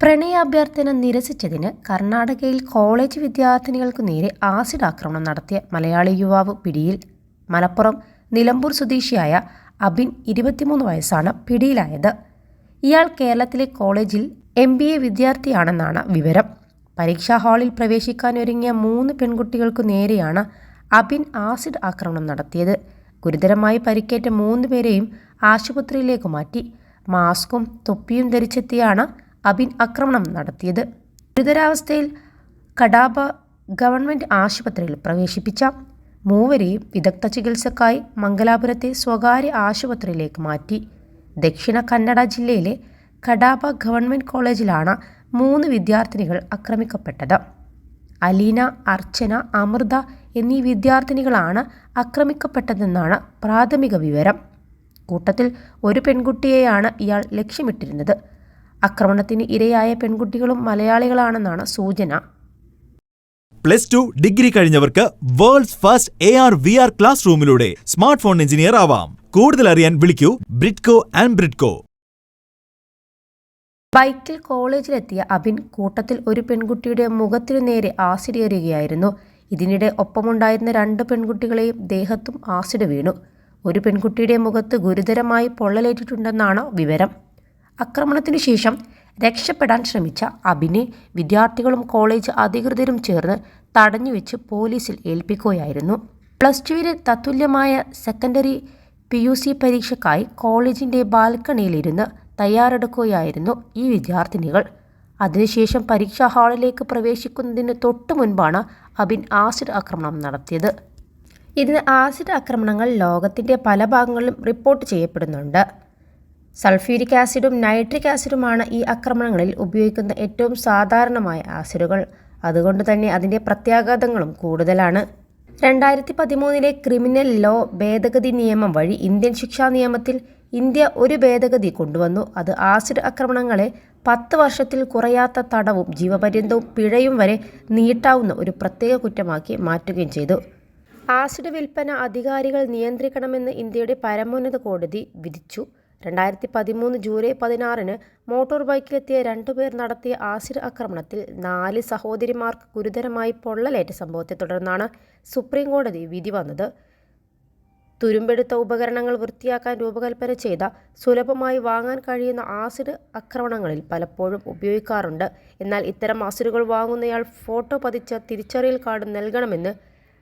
പ്രണയാഭ്യർത്ഥന നിരസിച്ചതിന് കർണാടകയിൽ കോളേജ് വിദ്യാർത്ഥിനികൾക്കു നേരെ ആസിഡ് ആക്രമണം നടത്തിയ മലയാളി യുവാവ് പിടിയിൽ. മലപ്പുറം നിലമ്പൂർ സ്വദേശിയായ അബിൻ 23 വയസ്സാണ് പിടിയിലായത്. ഇയാൾ കേരളത്തിലെ കോളേജിൽ MBA വിദ്യാർത്ഥിയാണെന്നാണ് വിവരം. പരീക്ഷാ ഹാളിൽ പ്രവേശിക്കാനൊരുങ്ങിയ 3 പെൺകുട്ടികൾക്കു നേരെയാണ് അബിൻ ആസിഡ് ആക്രമണം നടത്തിയത്. ഗുരുതരമായി പരിക്കേറ്റ 3 പേരെയും ആശുപത്രിയിലേക്ക് മാറ്റി. മാസ്കും തൊപ്പിയും ധരിച്ചെത്തിയാണ് അബിൻ ആക്രമണം നടത്തിയത്. ഗുരുതരാവസ്ഥയിൽ കഡാബ ഗവൺമെൻറ് ആശുപത്രിയിൽ പ്രവേശിപ്പിച്ച 3 വിദഗ്ധ ചികിത്സക്കായി മംഗലാപുരത്തെ സ്വകാര്യ ആശുപത്രിയിലേക്ക് മാറ്റി. ദക്ഷിണ കന്നഡ ജില്ലയിലെ കഡാബ ഗവൺമെൻറ് കോളേജിലാണ് 3 വിദ്യാർത്ഥിനികൾ ആക്രമിക്കപ്പെട്ടത്. അലീന, അർച്ചന, അമൃത എന്നീ വിദ്യാർത്ഥിനികളാണ് ആക്രമിക്കപ്പെട്ടതെന്നാണ് പ്രാഥമിക വിവരം. കൂട്ടത്തിൽ ഒരു പെൺകുട്ടിയെയാണ് ഇയാൾ ലക്ഷ്യമിട്ടിരുന്നത്. ആക്രമണത്തിന് ഇരയായ പെൺകുട്ടികളും മലയാളികളാണെന്നാണ് സൂചന. +2 ഡിഗ്രി കഴിഞ്ഞവർക്ക് വേൾഡ്സ് ഫസ്റ്റ് AR/VR ക്ലാസ് റൂമിലൂടെ സ്മാർട്ട് ഫോൺ എഞ്ചിനീയർ ആവാം. കൂടുതൽ അറിയാൻ വിളിക്കൂ ബ്രിഡ്കോ ആൻഡ് ബ്രിഡ്കോ. ബൈക്കിൽ കോളേജിലെത്തിയ അബിൻ കൂട്ടത്തിൽ ഒരു പെൺകുട്ടിയുടെ മുഖത്തിനു നേരെ ആസിഡ് എറിയുകയായിരുന്നു. ഇതിനിടെ ഒപ്പമുണ്ടായിരുന്ന 2 പെൺകുട്ടികളെയും ദേഹത്തും ആസിഡ് വീണു. ഒരു പെൺകുട്ടിയുടെ മുഖത്ത് ഗുരുതരമായി പൊള്ളലേറ്റിട്ടുണ്ടെന്നാണ് വിവരം. ആക്രമണത്തിനു ശേഷം രക്ഷപ്പെടാൻ ശ്രമിച്ച അബിനെ വിദ്യാർത്ഥികളും കോളേജ് അധികൃതരും ചേർന്ന് തടഞ്ഞുവെച്ച് പോലീസിൽ ഏൽപ്പിക്കുകയായിരുന്നു. +2 തത്തുല്യമായ സെക്കൻഡറി PUC പരീക്ഷയ്ക്കായി കോളേജിൻ്റെ ബാൽക്കണിയിലിരുന്ന് തയ്യാറെടുക്കുകയായിരുന്നു ഈ വിദ്യാർത്ഥിനികൾ. അതിനുശേഷം പരീക്ഷാ ഹാളിലേക്ക് പ്രവേശിക്കുന്നതിന് തൊട്ടു മുൻപാണ് അബിൻ ആസിഡ് ആക്രമണം നടത്തിയത്. ഇതിന് ആസിഡ് ആക്രമണങ്ങൾ ലോകത്തിൻ്റെ പല ഭാഗങ്ങളിലും റിപ്പോർട്ട് ചെയ്യപ്പെടുന്നുണ്ട്. സൾഫ്യൂരിക് ആസിഡും നൈട്രിക് ആസിഡുമാണ് ഈ ആക്രമണങ്ങളിൽ ഉപയോഗിക്കുന്ന ഏറ്റവും സാധാരണമായ ആസിഡുകൾ. അതുകൊണ്ട് തന്നെ അതിൻ്റെ പ്രത്യാഘാതങ്ങളും കൂടുതലാണ്. 2013 ക്രിമിനൽ ലോ ഭേദഗതി നിയമം വഴി ഇന്ത്യൻ ശിക്ഷാ നിയമത്തിൽ ഇന്ത്യ ഒരു ഭേദഗതി കൊണ്ടുവന്നു. അത് ആസിഡ് ആക്രമണങ്ങളെ 10 വർഷത്തിൽ കുറയാത്ത തടവും ജീവപര്യന്തവും പിഴയും വരെ നീട്ടാവുന്ന ഒരു പ്രത്യേക കുറ്റമാക്കി മാറ്റുകയും ചെയ്തു. ആസിഡ് വിൽപ്പന അധികാരികൾ നിയന്ത്രിക്കണമെന്ന് ഇന്ത്യയുടെ പരമോന്നത കോടതി വിധിച്ചു. 2013 ജൂലൈ 16 മോട്ടോർ ബൈക്കിലെത്തിയ 2 പേർ നടത്തിയ ആസിഡ് ആക്രമണത്തിൽ 4 സഹോദരിമാർക്ക് ഗുരുതരമായി പൊള്ളലേറ്റ സംഭവത്തെ തുടർന്നാണ് സുപ്രീം കോടതി വിധി വന്നത്. തുരുമ്പെടുത്ത ഉപകരണങ്ങൾ വൃത്തിയാക്കാൻ രൂപകൽപ്പന ചെയ്ത സുലഭമായി വാങ്ങാൻ കഴിയുന്ന ആസിഡ് ആക്രമണങ്ങളിൽ പലപ്പോഴും ഉപയോഗിക്കാറുണ്ട്. എന്നാൽ ഇത്തരം ആസിഡുകൾ വാങ്ങുന്നയാൾ ഫോട്ടോ പതിച്ച തിരിച്ചറിയൽ കാർഡ് നൽകണമെന്ന്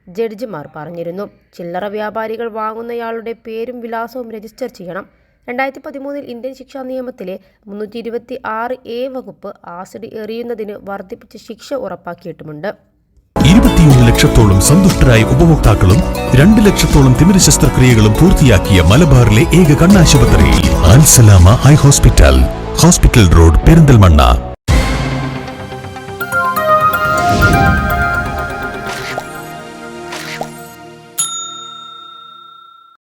ജഡ്ജിമാർ പറഞ്ഞിരുന്നു. ചില്ലറ വ്യാപാരികൾ വാങ്ങുന്നയാളുടെ പേരും വിലാസവും രജിസ്റ്റർ ചെയ്യണം. 2013 ഇന്ത്യൻ ശിക്ഷാ നിയമത്തിലെ 326A വകുപ്പ് ആസിഡ് എറിയുന്നതിന് വർദ്ധിപ്പിച്ച ശിക്ഷ ഉറപ്പാക്കിയിട്ടുമുണ്ട്. 21 ലക്ഷത്തോളം സന്തുഷ്ടരായ ഉപഭോക്താക്കളും 2 ലക്ഷത്തോളം തിമിര ശസ്ത്രക്രിയകളും പൂർത്തിയാക്കിയ മലബാറിലെ ഏക കണ്ണാശുപത്രി അൽ സലാമ ഹൈ ഹോസ്പിറ്റൽ റോഡ്, പെരിന്തൽമണ്ണ.